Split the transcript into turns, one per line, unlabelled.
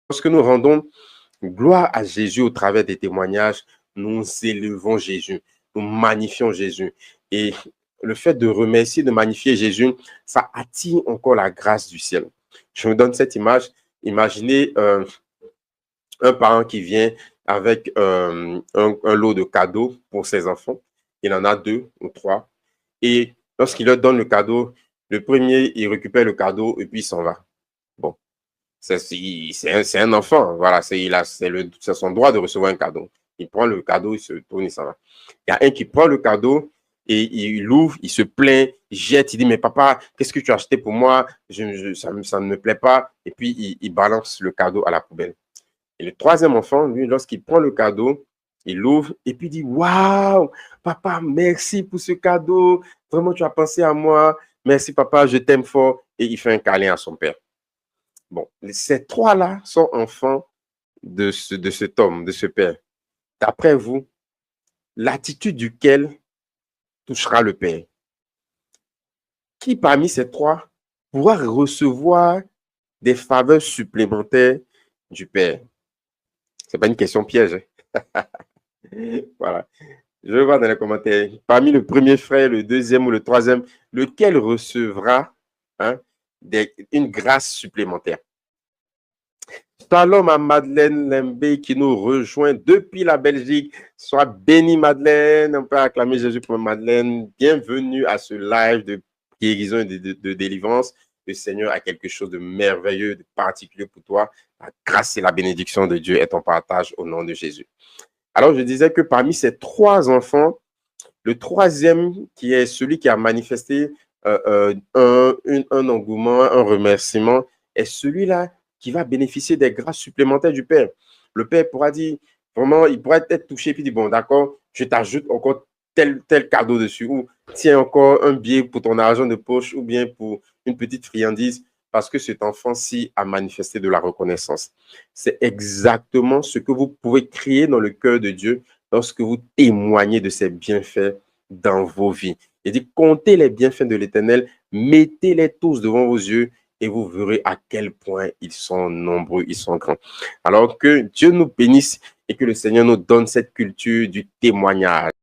Lorsque nous rendons gloire à Jésus au travers des témoignages, nous élevons Jésus, nous magnifions Jésus. Et le fait de remercier, de magnifier Jésus, ça attire encore la grâce du ciel. Je vous donne cette image. Imaginez un parent qui vient avec un lot de cadeaux pour ses enfants. Il en a 2 ou 3. Et lorsqu'il leur donne le cadeau, le premier, il récupère le cadeau et puis il s'en va. Bon, c'est un enfant. Voilà, c'est son droit de recevoir un cadeau. Il prend le cadeau, il se tourne, il s'en va. Il y a un qui prend le cadeau et il l'ouvre, il se plaint, il jette, il dit, mais papa, qu'est-ce que tu as acheté pour moi? Ça ne me plaît pas. Et puis, il balance le cadeau à la poubelle. Et le troisième enfant, lui, lorsqu'il prend le cadeau, il l'ouvre et puis il dit, waouh, papa, merci pour ce cadeau. Vraiment, tu as pensé à moi. Merci, papa, je t'aime fort. Et il fait un câlin à son père. Bon, ces 3-là sont enfants de cet homme, de ce père. D'après vous, l'attitude duquel touchera le père? Qui parmi ces 3 pourra recevoir des faveurs supplémentaires du père? Ce n'est pas une question piège. Voilà. Je vais voir dans les commentaires. Parmi le premier frère, le deuxième ou le troisième, lequel recevra une grâce supplémentaire? Shalom à Madeleine Lembe qui nous rejoint depuis la Belgique. Sois bénie, Madeleine. On peut acclamer Jésus pour Madeleine. Bienvenue à ce live de guérison et de délivrance. Le Seigneur a quelque chose de merveilleux, de particulier pour toi. La grâce et la bénédiction de Dieu est en partage au nom de Jésus. Alors, je disais que parmi ces 3 enfants, le troisième, qui est celui qui a manifesté un engouement, un remerciement, est celui-là qui va bénéficier des grâces supplémentaires du Père. Le Père pourra dire, vraiment, il pourra être touché, puis dire, bon, d'accord, je t'ajoute encore tel cadeau dessus, ou tiens encore un billet pour ton argent de poche, ou bien pour une petite friandise, parce que cet enfant-ci a manifesté de la reconnaissance. C'est exactement ce que vous pouvez créer dans le cœur de Dieu lorsque vous témoignez de ses bienfaits dans vos vies. Il dit, comptez les bienfaits de l'Éternel, mettez-les tous devant vos yeux et vous verrez à quel point ils sont nombreux, ils sont grands. Alors que Dieu nous bénisse et que le Seigneur nous donne cette culture du témoignage.